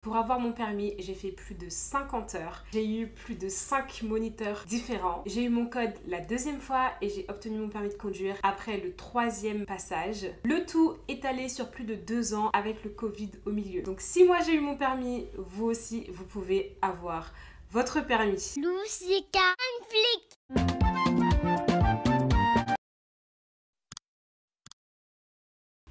Pour avoir mon permis, j'ai fait plus de 50 heures. J'ai eu plus de 5 moniteurs différents. J'ai eu mon code la deuxième fois et j'ai obtenu mon permis de conduire après le troisième passage. Le tout étalé sur plus de 2 ans avec le Covid au milieu. Donc si moi j'ai eu mon permis, vous aussi, vous pouvez avoir votre permis. Lousica flic.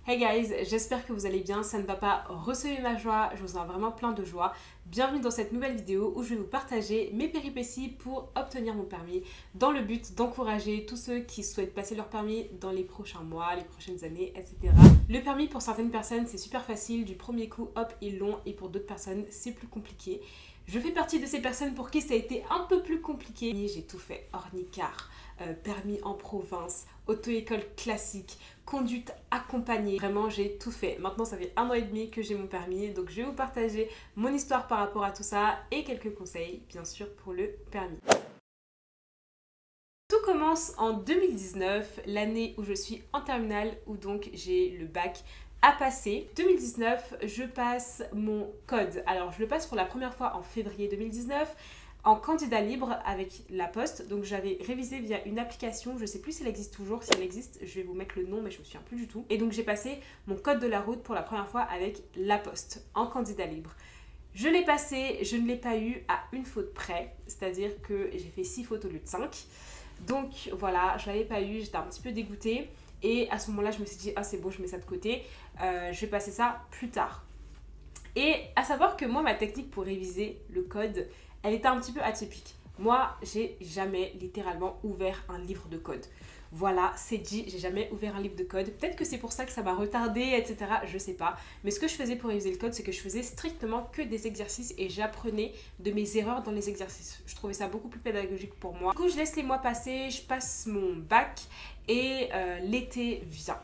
Hey guys, j'espère que vous allez bien, ça ne va pas receler ma joie, je vous en ai vraiment plein de joie. Bienvenue dans cette nouvelle vidéo où je vais vous partager mes péripéties pour obtenir mon permis dans le but d'encourager tous ceux qui souhaitent passer leur permis dans les prochains mois, les prochaines années, etc. Le permis pour certaines personnes c'est super facile, du premier coup hop ils l'ont, et pour d'autres personnes c'est plus compliqué. Je fais partie de ces personnes pour qui ça a été un peu plus compliqué. J'ai tout fait, ornicar, permis en province, auto-école classique, conduite accompagnée. Vraiment, j'ai tout fait. Maintenant, ça fait 1 an et demi que j'ai mon permis. Donc, je vais vous partager mon histoire par rapport à tout ça et quelques conseils, bien sûr, pour le permis. Tout commence en 2019, l'année où je suis en terminale, où donc j'ai le bac à passer. 2019, je passe mon code. Alors, je le passe pour la première fois en février 2019 en candidat libre avec la Poste. Donc, j'avais révisé via une application. Je ne sais plus si elle existe toujours. Si elle existe, je vais vous mettre le nom, mais je ne me souviens plus du tout. Et donc, j'ai passé mon code de la route pour la première fois avec la Poste en candidat libre. Je l'ai passé, je ne l'ai pas eu à une faute près. C'est-à-dire que j'ai fait 6 fautes au lieu de 5. Donc, voilà, je ne l'avais pas eu. J'étais un petit peu dégoûtée. Et à ce moment-là, je me suis dit, ah c'est bon, je mets ça de côté, je vais passer ça plus tard. Et à savoir que moi, ma technique pour réviser le code, elle était un petit peu atypique. Moi, j'ai jamais littéralement ouvert un livre de code. Voilà, c'est dit, j'ai jamais ouvert un livre de code. Peut-être que c'est pour ça que ça m'a retardé, etc. Je sais pas. Mais ce que je faisais pour réviser le code, c'est que je faisais strictement que des exercices et j'apprenais de mes erreurs dans les exercices. Je trouvais ça beaucoup plus pédagogique pour moi. Du coup, je laisse les mois passer, je passe mon bac et l'été vient.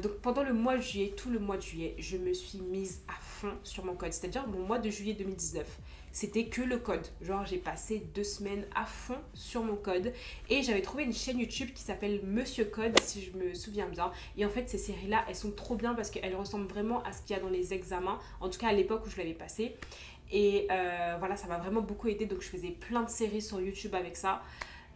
Donc pendant le mois de juillet, tout le mois de juillet, je me suis mise à fond sur mon code. C'est-à-dire mon mois de juillet 2019. C'était que le code. Genre j'ai passé 2 semaines à fond sur mon code. Et j'avais trouvé une chaîne YouTube qui s'appelle Monsieur Code, si je me souviens bien. Et en fait ces séries-là, elles sont trop bien parce qu'elles ressemblent vraiment à ce qu'il y a dans les examens. En tout cas à l'époque où je l'avais passé. Et voilà, ça m'a vraiment beaucoup aidé. Donc je faisais plein de séries sur YouTube avec ça.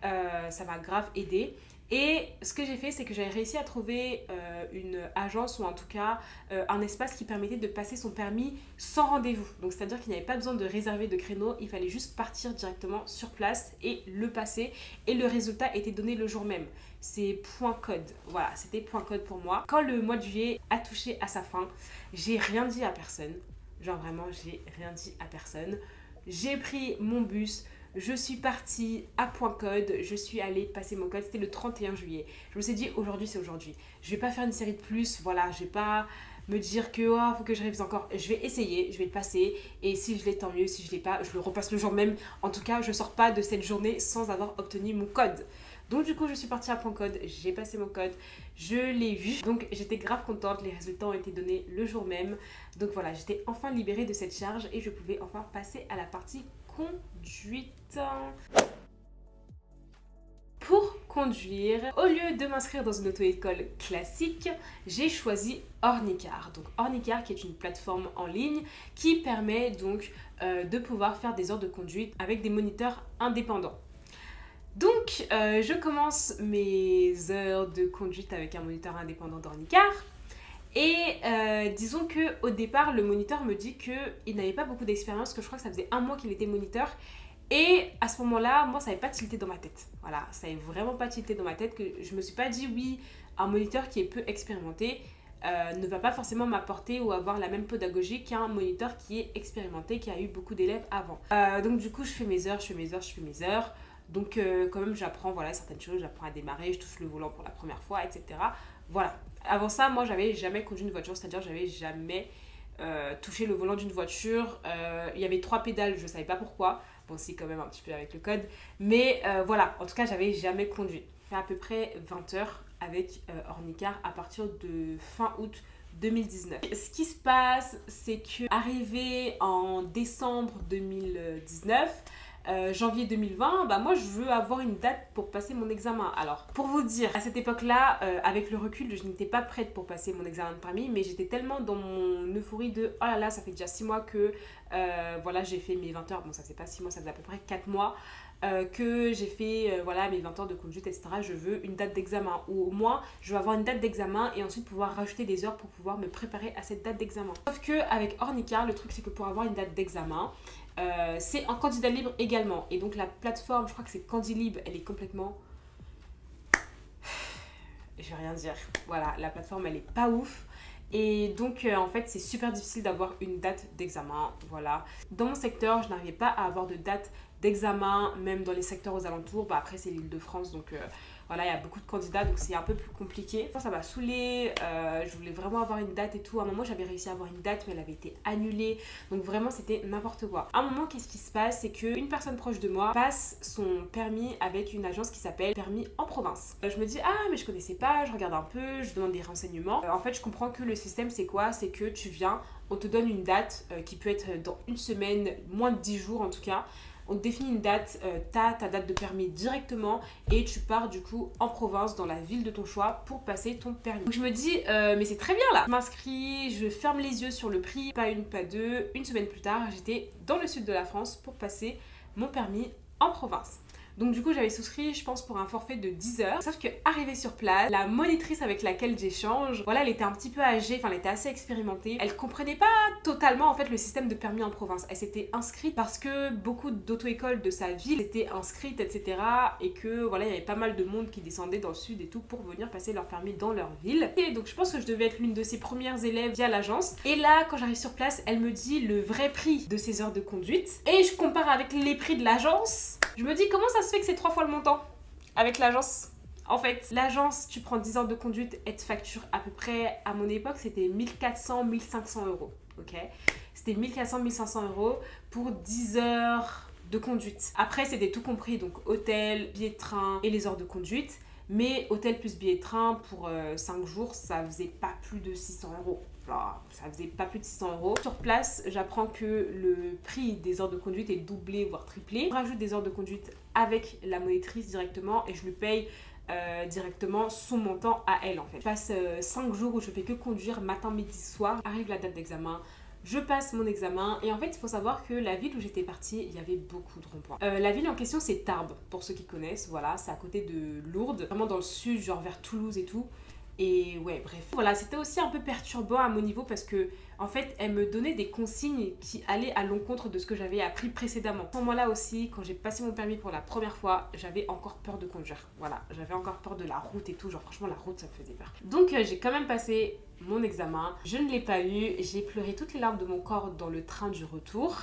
Ça m'a grave aidé. Et ce que j'ai fait, c'est que j'avais réussi à trouver une agence ou en tout cas un espace qui permettait de passer son permis sans rendez-vous. Donc c'est-à-dire qu'il n'y avait pas besoin de réserver de créneau, il fallait juste partir directement sur place et le passer. Et le résultat était donné le jour même. C'est point code. Voilà, c'était point code pour moi. Quand le mois de juillet a touché à sa fin, j'ai rien dit à personne. Genre vraiment, j'ai rien dit à personne. J'ai pris mon bus. Je suis partie à point code, je suis allée passer mon code, c'était le 31 juillet. Je me suis dit, aujourd'hui c'est aujourd'hui. Je vais pas faire une série de plus, voilà, je vais pas me dire que oh, faut que je révise encore. Je vais essayer, je vais le passer et si je l'ai tant mieux, si je l'ai pas, je le repasse le jour même. En tout cas, je sors pas de cette journée sans avoir obtenu mon code. Donc du coup, je suis partie à point code, j'ai passé mon code, je l'ai vu. Donc j'étais grave contente, les résultats ont été donnés le jour même. Donc voilà, j'étais enfin libérée de cette charge et je pouvais enfin passer à la partie conduite. Pour conduire, au lieu de m'inscrire dans une auto-école classique, j'ai choisi Ornicar. Donc Ornicar qui est une plateforme en ligne qui permet donc de pouvoir faire des heures de conduite avec des moniteurs indépendants. Donc je commence mes heures de conduite avec un moniteur indépendant d'Ornicar. Et disons qu'au départ, le moniteur me dit qu'il n'avait pas beaucoup d'expérience, que je crois que ça faisait 1 mois qu'il était moniteur. Et à ce moment-là, moi, ça n'avait pas tilté dans ma tête. Voilà, ça n'avait vraiment pas tilté dans ma tête, que je me suis pas dit, oui, un moniteur qui est peu expérimenté ne va pas forcément m'apporter ou avoir la même pédagogie qu'un moniteur qui est expérimenté, qui a eu beaucoup d'élèves avant. Donc du coup, je fais mes heures. Donc quand même, j'apprends voilà, certaines choses, j'apprends à démarrer, je touche le volant pour la première fois, etc. Voilà. Avant ça, moi, j'avais jamais conduit une voiture, c'est-à-dire j'avais jamais touché le volant d'une voiture. Il y avait 3 pédales, je savais pas pourquoi. Bon, si, quand même un petit peu avec le code. Mais voilà, en tout cas, j'avais jamais conduit. J'ai fait à peu près 20 heures avec Ornicar à partir de fin août 2019. Ce qui se passe, c'est que arrivé en décembre 2019, janvier 2020, bah moi je veux avoir une date pour passer mon examen. Alors pour vous dire, à cette époque-là, avec le recul, je n'étais pas prête pour passer mon examen de permis, mais j'étais tellement dans mon euphorie de oh là là, ça fait déjà 6 mois que voilà, j'ai fait mes 20 heures, bon ça fait pas 6 mois, ça faisait à peu près 4 mois que j'ai fait voilà, mes 20 heures de conduite, etc. Je veux une date d'examen, ou au moins je veux avoir une date d'examen et ensuite pouvoir rajouter des heures pour pouvoir me préparer à cette date d'examen. Sauf qu'avec Ornica, le truc c'est que pour avoir une date d'examen, c'est en candidat libre également. Et donc la plateforme, je crois que c'est Candilib, elle est complètement... Je vais rien dire. Voilà, la plateforme elle est pas ouf. Et donc en fait c'est super difficile d'avoir une date d'examen. Voilà. Dans mon secteur, je n'arrivais pas à avoir de date d'examen, même dans les secteurs aux alentours. Bah, après c'est l'Île-de-France, donc voilà, il y a beaucoup de candidats, donc c'est un peu plus compliqué. Ça m'a saoulée, je voulais vraiment avoir une date et tout. À un moment j'avais réussi à avoir une date mais elle avait été annulée, donc vraiment c'était n'importe quoi. À un moment, qu'est-ce qui se passe, c'est qu'une personne proche de moi passe son permis avec une agence qui s'appelle Permis en province. Je me dis ah mais je connaissais pas, je regarde un peu, je demande des renseignements. En fait je comprends que le système c'est quoi, c'est que tu viens, on te donne une date qui peut être dans une semaine, moins de 10 jours en tout cas. On te définit une date, t'as ta date de permis directement et tu pars du coup en province, dans la ville de ton choix pour passer ton permis. Donc je me dis, mais c'est très bien là. Je m'inscris, je ferme les yeux sur le prix, pas une, pas deux. Une semaine plus tard, j'étais dans le sud de la France pour passer mon permis en province. Donc du coup j'avais souscrit je pense pour un forfait de 10 heures. Sauf que arrivée sur place, la monitrice avec laquelle j'échange, voilà, elle était un petit peu âgée, enfin elle était assez expérimentée. Elle comprenait pas totalement en fait le système de permis en province. Elle s'était inscrite parce que beaucoup d'auto-écoles de sa ville étaient inscrites, etc. Et que voilà, il y avait pas mal de monde qui descendait dans le sud et tout pour venir passer leur permis dans leur ville. Et donc je pense que je devais être l'une de ses premières élèves via l'agence. Et là quand j'arrive sur place, elle me dit le vrai prix de ses heures de conduite. Et je compare avec les prix de l'agence. Je me dis comment ça se fait que c'est 3 fois le montant avec l'agence. En fait, l'agence, tu prends 10 heures de conduite et te facture à peu près, à mon époque, c'était 1400-1500 euros. Ok, c'était 1400-1500 euros pour 10 heures de conduite. Après, c'était tout compris, donc hôtel, billet de train et les heures de conduite. Mais hôtel plus billet de train pour 5 jours, ça faisait pas plus de 600 euros. Alors, ça faisait pas plus de 600 euros. Sur place, j'apprends que le prix des heures de conduite est doublé, voire triplé. Je rajoute des heures de conduite avec la monitrice directement et je lui paye directement son montant à elle en fait. Je passe 5 jours où je fais que conduire matin, midi, soir. Arrive la date d'examen. Je passe mon examen et en fait il faut savoir que la ville où j'étais partie, il y avait beaucoup de ronds-points. La ville en question c'est Tarbes, pour ceux qui connaissent, voilà, c'est à côté de Lourdes, vraiment dans le sud, genre vers Toulouse et tout. Et ouais, bref. Voilà, c'était aussi un peu perturbant à mon niveau parce que, en fait, elle me donnait des consignes qui allaient à l'encontre de ce que j'avais appris précédemment. À ce moment-là aussi, quand j'ai passé mon permis pour la première fois, j'avais encore peur de conduire. Voilà, j'avais encore peur de la route et tout. Genre, franchement, la route, ça me faisait peur. Donc, j'ai quand même passé mon examen. Je ne l'ai pas eu. J'ai pleuré toutes les larmes de mon corps dans le train du retour.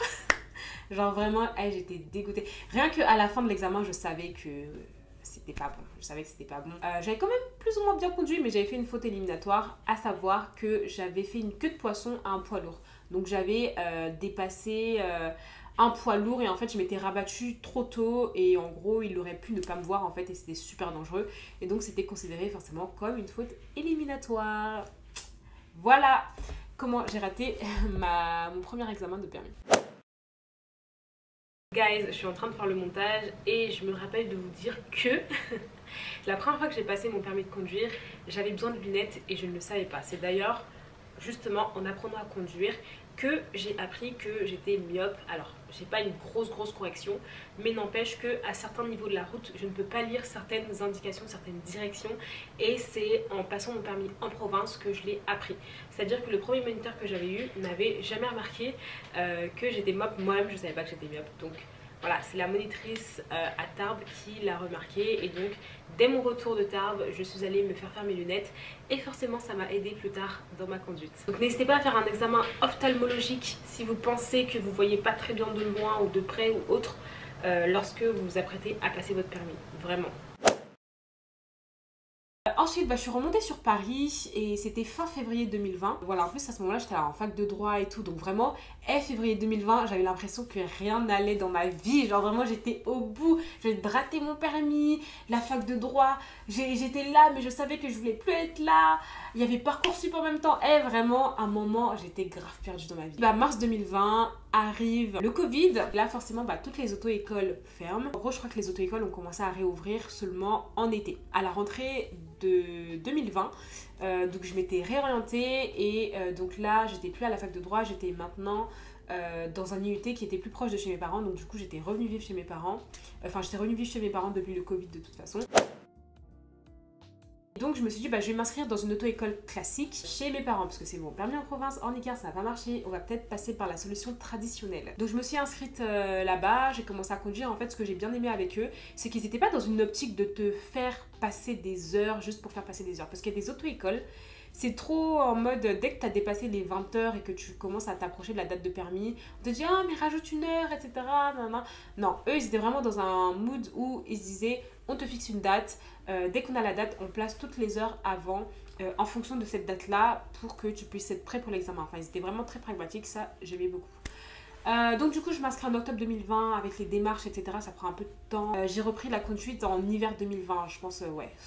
Genre, vraiment, j'étais dégoûtée. Rien qu'à la fin de l'examen, je savais que... c'était pas bon, je savais que c'était pas bon. J'avais quand même plus ou moins bien conduit, mais j'avais fait une faute éliminatoire, à savoir que j'avais fait une queue de poisson à un poids lourd. Donc j'avais dépassé un poids lourd et en fait je m'étais rabattue trop tôt et en gros il aurait pu ne pas me voir en fait et c'était super dangereux. Et donc c'était considéré forcément comme une faute éliminatoire. Voilà comment j'ai raté mon premier examen de permis. Guys, je suis en train de faire le montage et je me rappelle de vous dire que la première fois que j'ai passé mon permis de conduire, j'avais besoin de lunettes et je ne le savais pas. C'est d'ailleurs justement en apprenant à conduire que j'ai appris que j'étais myope. Alors, j'ai pas une grosse correction, mais n'empêche qu'à certains niveaux de la route, je ne peux pas lire certaines indications, certaines directions, et c'est en passant mon permis en province que je l'ai appris. C'est-à-dire que le premier moniteur que j'avais eu n'avait jamais remarqué que j'étais myope. Moi-même, je savais pas que j'étais myope, donc voilà, c'est la monitrice à Tarbes qui l'a remarqué et donc dès mon retour de Tarbes, je suis allée me faire mes lunettes et forcément ça m'a aidé plus tard dans ma conduite. Donc n'hésitez pas à faire un examen ophtalmologique si vous pensez que vous voyez pas très bien de loin ou de près ou autre lorsque vous vous apprêtez à passer votre permis, vraiment. Ensuite, je suis remontée sur Paris et c'était fin février 2020. Voilà, en plus à ce moment-là, j'étais en fac de droit et tout. Donc vraiment, février 2020, j'avais l'impression que rien n'allait dans ma vie. Genre vraiment, j'étais au bout. J'avais raté mon permis, la fac de droit. J'étais là, mais je savais que je voulais plus être là. Il y avait Parcoursup en même temps. Et vraiment, un moment, j'étais grave perdue dans ma vie. Mars 2020 arrive le Covid. Là, forcément, toutes les auto-écoles ferment. En gros, je crois que les auto-écoles ont commencé à réouvrir seulement en été. À la rentrée de 2020, donc je m'étais réorientée et donc là, j'étais plus à la fac de droit, j'étais maintenant dans un IUT qui était plus proche de chez mes parents. Donc du coup, j'étais revenue vivre chez mes parents. Enfin, j'étais revenue vivre chez mes parents depuis le Covid de toute façon. Donc je me suis dit, je vais m'inscrire dans une auto-école classique chez mes parents parce que c'est bon, permis en province, en Icare, ça n'a pas marché, on va peut-être passer par la solution traditionnelle. Donc je me suis inscrite là-bas, j'ai commencé à conduire. En fait, ce que j'ai bien aimé avec eux, c'est qu'ils n'étaient pas dans une optique de te faire passer des heures juste pour faire passer des heures. Parce qu'il y a des auto-écoles, c'est trop en mode, dès que tu as dépassé les 20 heures et que tu commences à t'approcher de la date de permis, on te dit, ah mais rajoute une heure, etc. Non, eux, ils étaient vraiment dans un mood où ils se disaient, on te fixe une date, dès qu'on a la date, on place toutes les heures avant en fonction de cette date-là pour que tu puisses être prêt pour l'examen. Enfin, ils étaient vraiment très pragmatiques, ça, j'aimais beaucoup. Donc du coup, je m'inscris en octobre 2020 avec les démarches, etc. Ça prend un peu de temps. J'ai repris la conduite en hiver 2020, je pense,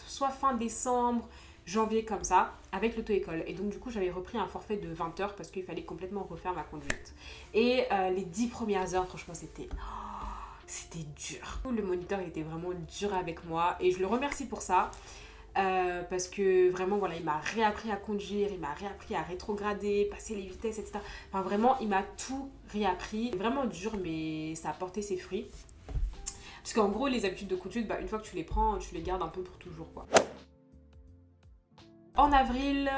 soit fin décembre, janvier comme ça, avec l'auto-école. Et donc du coup, j'avais repris un forfait de 20 heures parce qu'il fallait complètement refaire ma conduite. Et les 10 premières heures, franchement, c'était dur. Le moniteur il était vraiment dur avec moi et je le remercie pour ça. Parce que vraiment, voilà, il m'a réappris à conduire, il m'a réappris à rétrograder, passer les vitesses, etc. Enfin, vraiment, il m'a tout réappris. Vraiment dur, mais ça a porté ses fruits. Parce qu'en gros, les habitudes de conduite, une fois que tu les prends, tu les gardes un peu pour toujours, quoi. En avril,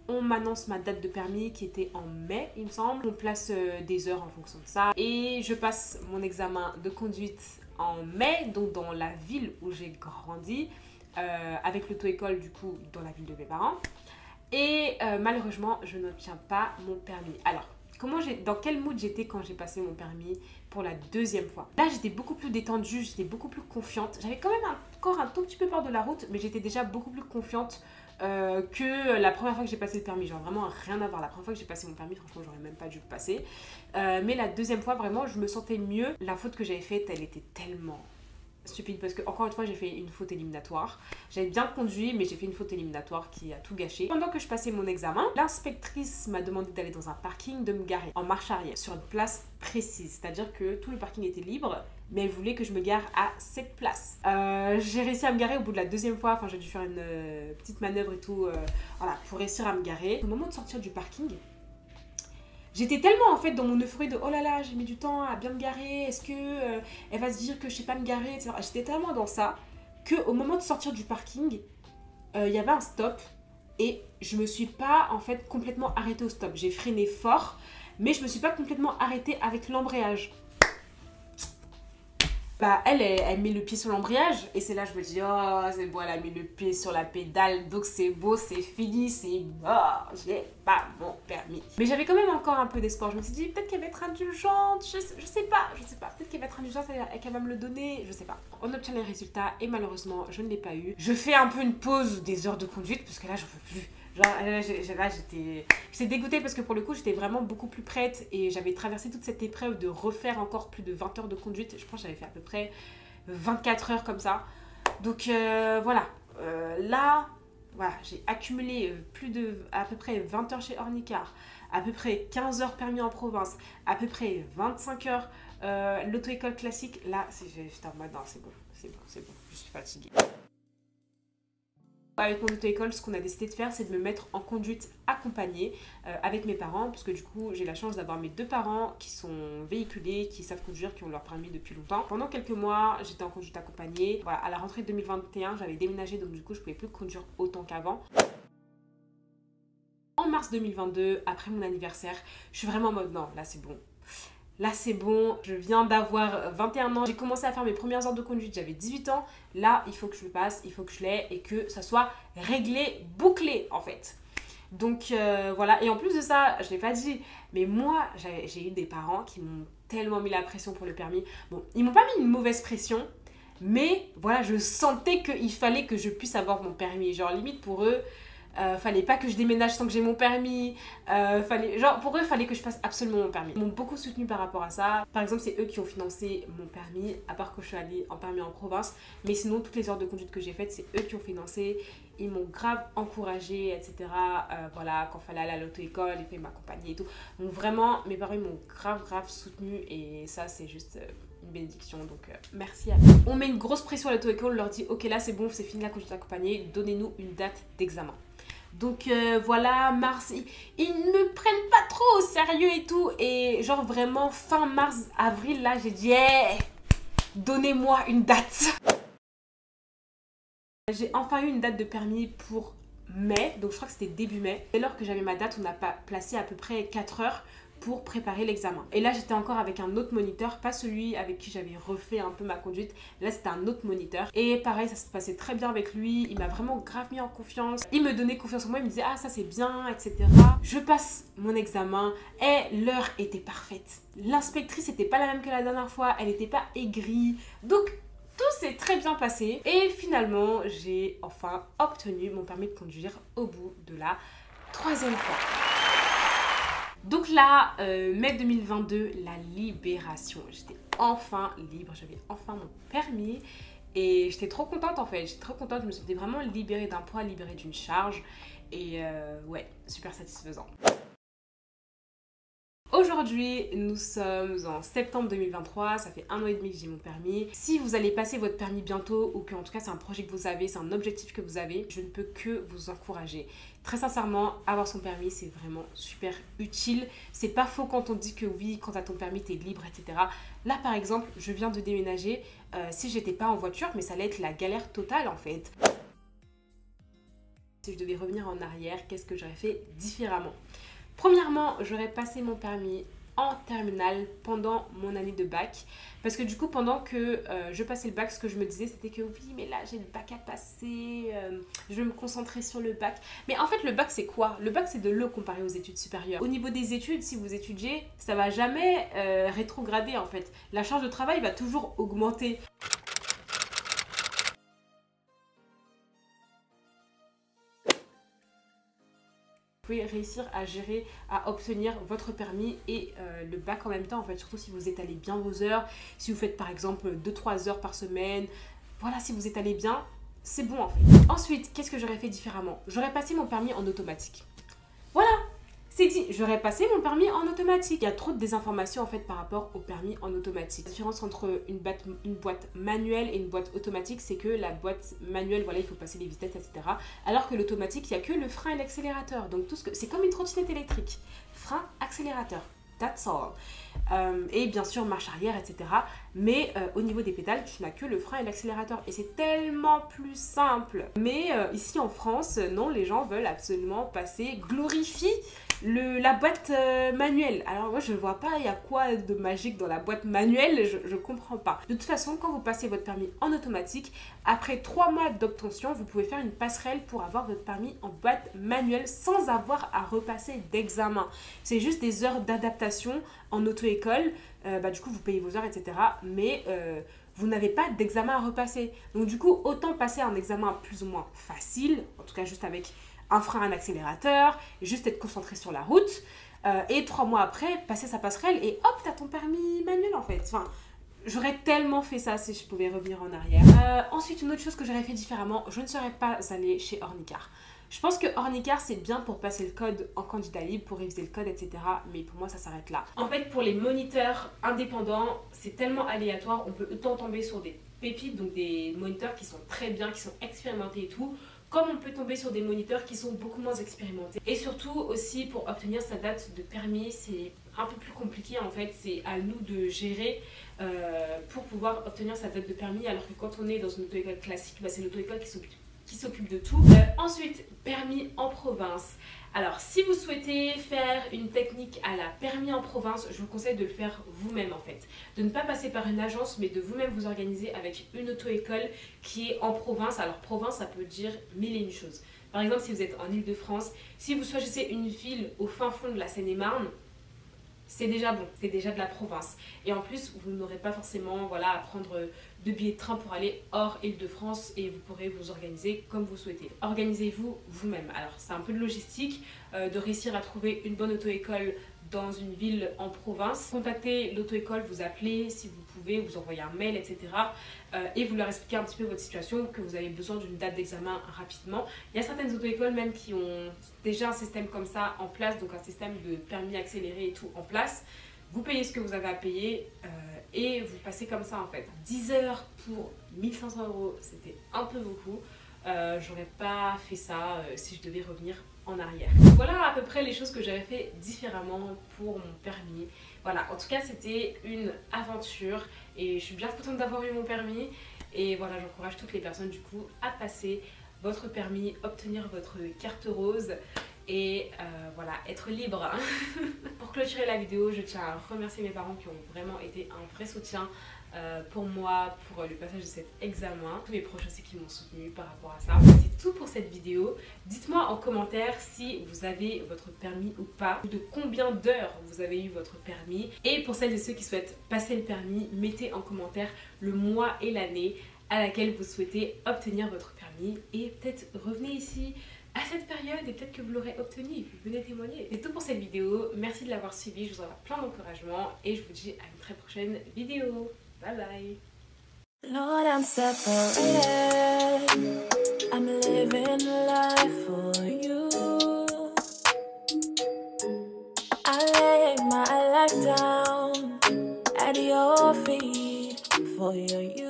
on m'annonce ma date de permis qui était en mai, il me semble. On place des heures en fonction de ça. Et je passe mon examen de conduite en mai, donc dans la ville où j'ai grandi, avec l'auto-école du coup dans la ville de mes parents. Et malheureusement, je n'obtiens pas mon permis. Alors, dans quel mood j'étais quand j'ai passé mon permis pour la deuxième fois? Là, j'étais beaucoup plus détendue, j'étais beaucoup plus confiante. J'avais quand même encore un tout petit peu peur de la route, mais j'étais déjà beaucoup plus confiante que la première fois que j'ai passé le permis. Genre vraiment rien à voir. La première fois que j'ai passé mon permis, franchement, j'aurais même pas dû le passer. Mais la deuxième fois, vraiment, je me sentais mieux. La faute que j'avais faite, elle était tellement stupide parce que, encore une fois, j'ai fait une faute éliminatoire. J'avais bien conduit, mais j'ai fait une faute éliminatoire qui a tout gâché. Pendant que je passais mon examen, l'inspectrice m'a demandé d'aller dans un parking, de me garer en marche arrière sur une place précise. C'est-à-dire que tout le parking était libre, mais elle voulait que je me gare à cette place. J'ai réussi à me garer au bout de la deuxième fois. Enfin, j'ai dû faire une petite manœuvre et tout, voilà, pour réussir à me garer. Au moment de sortir du parking, j'étais tellement en fait dans mon euphorie de oh là là, j'ai mis du temps à bien me garer, est-ce que elle va se dire que je sais pas me garer, etc. J'étais tellement dans ça qu'au moment de sortir du parking, il y avait un stop et je me suis pas en fait complètement arrêtée au stop. J'ai freiné fort, mais je me suis pas complètement arrêtée avec l'embrayage. Elle met le pied sur l'embrayage et c'est là je me dis oh c'est bon, elle a mis le pied sur la pédale, donc c'est beau, c'est fini, c'est mort, j'ai pas mon permis. Mais j'avais quand même encore un peu d'espoir. Je me suis dit peut-être qu'elle va être indulgente, je sais pas, peut-être qu'elle va être indulgente et qu'elle va me le donner, je sais pas. On obtient les résultats et malheureusement je ne l'ai pas eu. Je fais un peu une pause des heures de conduite parce que là j'en peux plus. Genre là j'étais dégoûtée parce que pour le coup j'étais vraiment beaucoup plus prête et j'avais traversé toute cette épreuve de refaire encore plus de 20 heures de conduite. Je pense que j'avais fait à peu près 24 heures comme ça. Donc voilà, là voilà, j'ai accumulé à peu près 20 heures chez Ornicar, à peu près 15 heures permis en province, à peu près 25 heures l'auto-école classique. Là j'étais en mode non c'est bon, je suis fatiguée. Avec mon auto-école, ce qu'on a décidé de faire, c'est de me mettre en conduite accompagnée avec mes parents, parce que du coup, j'ai la chance d'avoir mes deux parents qui sont véhiculés, qui savent conduire, qui ont leur permis depuis longtemps. Pendant quelques mois, j'étais en conduite accompagnée. Voilà, à la rentrée 2021, j'avais déménagé, donc du coup, je pouvais plus conduire autant qu'avant. En mars 2022, après mon anniversaire, je suis vraiment en mode non, là c'est bon. Là c'est bon, je viens d'avoir 21 ans, j'ai commencé à faire mes premières heures de conduite, j'avais 18 ans. Là, il faut que je le passe, il faut que je l'aie et que ça soit réglé, bouclé en fait. Donc voilà, et en plus de ça, je ne l'ai pas dit, mais moi j'ai eu des parents qui m'ont tellement mis la pression pour le permis. Bon, ils m'ont pas mis une mauvaise pression, Mais voilà, je sentais qu'il fallait que je puisse avoir mon permis. Genre limite pour eux, fallait pas que je déménage sans que j'ai mon permis. Pour eux, fallait que je fasse absolument mon permis. Ils m'ont beaucoup soutenu par rapport à ça. Par exemple, c'est eux qui ont financé mon permis, à part que je suis allée en permis en province. Mais sinon, toutes les heures de conduite que j'ai faites, c'est eux qui ont financé. Ils m'ont grave encouragée, etc. Voilà, quand il fallait aller à l'auto-école, ils faisaient m'accompagner et tout. Donc vraiment, mes parents m'ont grave soutenu et ça, c'est juste une bénédiction. Donc merci à eux. On met une grosse pression à l'auto-école, on leur dit ok, là c'est bon, c'est fini la conduite accompagnée, donnez-nous une date d'examen. Donc voilà, mars, ils ne me prennent pas trop au sérieux et tout. Et genre vraiment fin mars, avril, là j'ai dit hey, donnez-moi une date. J'ai enfin eu une date de permis pour mai, donc je crois que c'était début mai. Dès lors que j'avais ma date, on a placé à peu près 4 heures pour préparer l'examen. Et là j'étais encore avec un autre moniteur, pas celui avec qui j'avais refait un peu ma conduite. Là c'était un autre moniteur. Et pareil, ça se passait très bien avec lui. Il m'a vraiment grave mis en confiance. Il me donnait confiance en moi, il me disait ah ça c'est bien, etc. Je passe mon examen et l'heure était parfaite. L'inspectrice n'était pas la même que la dernière fois, elle n'était pas aigrie. Donc tout s'est très bien passé. Et finalement, j'ai enfin obtenu mon permis de conduire au bout de la 3e fois. Donc là, mai 2022, la libération. J'étais enfin libre, j'avais enfin mon permis. Et j'étais trop contente en fait, j'étais trop contente, je me sentais vraiment libérée d'un poids, libérée d'une charge. Et ouais, super satisfaisant. Aujourd'hui, nous sommes en septembre 2023, ça fait 1 an et demi que j'ai mon permis. Si vous allez passer votre permis bientôt ou que en tout cas c'est un projet que vous avez, c'est un objectif que vous avez, je ne peux que vous encourager. Très sincèrement, avoir son permis, c'est vraiment super utile. C'est pas faux quand on dit que oui, quand tu as ton permis, tu es libre, etc. Là par exemple, je viens de déménager, si j'étais pas en voiture, mais ça allait être la galère totale en fait. Si je devais revenir en arrière, qu'est-ce que j'aurais fait différemment ? Premièrement, j'aurais passé mon permis en terminale pendant mon année de bac. Parce que du coup, pendant que je passais le bac, ce que je me disais, c'était que oui, mais là, j'ai le bac à passer, je vais me concentrer sur le bac. Mais en fait, le bac, c'est quoi? Le bac, c'est de l'eau comparé aux études supérieures. Au niveau des études, si vous étudiez, ça va jamais rétrograder en fait. La charge de travail va toujours augmenter. Vous pouvez réussir à gérer, à obtenir votre permis et le bac en même temps, en fait, surtout si vous étalez bien vos heures, si vous faites par exemple 2-3 heures par semaine, voilà, si vous étalez bien, c'est bon en fait. Ensuite, qu'est-ce que j'aurais fait différemment? J'aurais passé mon permis en automatique. Voilà, c'est dit, j'aurais passé mon permis en automatique. Il y a trop de désinformations en fait par rapport au permis en automatique. La différence entre une boîte manuelle et une boîte automatique, c'est que la boîte manuelle, voilà, il faut passer les vitesses, etc. Alors que l'automatique, il n'y a que le frein et l'accélérateur. Donc tout ce que c'est comme une trottinette électrique. Frein, accélérateur. That's all. Et bien sûr marche arrière, etc. Mais au niveau des pédales, tu n'as que le frein et l'accélérateur. Et c'est tellement plus simple. Mais ici en France, non, les gens veulent absolument glorifier la boîte manuelle. Alors moi je vois pas il y a quoi de magique dans la boîte manuelle, je comprends pas. De toute façon, quand vous passez votre permis en automatique, après 3 mois d'obtention, vous pouvez faire une passerelle pour avoir votre permis en boîte manuelle sans avoir à repasser d'examen. C'est juste des heures d'adaptation en auto-école. Du coup vous payez vos heures, etc. Mais vous n'avez pas d'examen à repasser. Donc du coup, autant passer un examen plus ou moins facile, en tout cas juste avec un frein, un accélérateur, juste être concentré sur la route, et 3 mois après, passer sa passerelle et hop, t'as ton permis manuel en fait. Enfin, j'aurais tellement fait ça si je pouvais revenir en arrière. Ensuite, une autre chose que j'aurais fait différemment, je ne serais pas allée chez Ornicar. Je pense que Ornicar, c'est bien pour passer le code en candidat libre, pour réviser le code, etc. Mais pour moi, ça s'arrête là. En fait, pour les moniteurs indépendants, c'est tellement aléatoire. On peut autant tomber sur des pépites, donc des moniteurs qui sont très bien, qui sont expérimentés et tout, comme on peut tomber sur des moniteurs qui sont beaucoup moins expérimentés. Et surtout aussi pour obtenir sa date de permis, c'est un peu plus compliqué en fait, c'est à nous de gérer pour pouvoir obtenir sa date de permis, alors que quand on est dans une auto-école classique, c'est l'auto-école qui s'occupe de tout. Ensuite, permis en province. Alors, si vous souhaitez faire une technique à la permis en province, je vous conseille de le faire vous-même en fait. De ne pas passer par une agence, mais de vous-même vous organiser avec une auto-école qui est en province. Alors, province, ça peut dire mille et une choses. Par exemple, si vous êtes en Île-de-France, si vous choisissez une ville au fin fond de la Seine-et-Marne, c'est déjà bon, c'est déjà de la province. Et en plus, vous n'aurez pas forcément à prendre de billets de train pour aller hors Île-de-France et vous pourrez vous organiser comme vous souhaitez. Organisez-vous vous-même. Alors, c'est un peu de logistique, de réussir à trouver une bonne auto-école dans une ville en province. Contactez l'auto-école, vous appelez si vous pouvez, vous envoyez un mail, etc. Et vous leur expliquez un petit peu votre situation, que vous avez besoin d'une date d'examen rapidement. Il y a certaines auto-écoles même qui ont déjà un système comme ça en place, donc un système de permis accéléré et tout en place. Vous payez ce que vous avez à payer et vous passez comme ça en fait. 10 heures pour 1500 €, c'était un peu beaucoup. J'aurais pas fait ça si je devais revenir en arrière. Voilà à peu près les choses que j'avais fait différemment pour mon permis. Voilà, en tout cas c'était une aventure et je suis bien contente d'avoir eu mon permis. Et voilà, j'encourage toutes les personnes du coup à passer votre permis, obtenir votre carte rose et voilà, être libre. Pour clôturer la vidéo, je tiens à remercier mes parents qui ont vraiment été un vrai soutien pour moi, pour le passage de cet examen. Tous mes proches aussi qui m'ont soutenu par rapport à ça. C'est tout pour cette vidéo. Dites-moi en commentaire si vous avez votre permis ou pas, ou de combien d'heures vous avez eu votre permis. Et pour celles et ceux qui souhaitent passer le permis, mettez en commentaire le mois et l'année à laquelle vous souhaitez obtenir votre permis. Et peut-être revenez ici à cette période et peut-être que vous l'aurez obtenu et puis venez témoigner. C'est tout pour cette vidéo. Merci de l'avoir suivi. Je vous envoie plein d'encouragement et je vous dis à une très prochaine vidéo. Bye bye. Lord, I'm separated. I'm living life for you. I lay my life down at your feet for your use.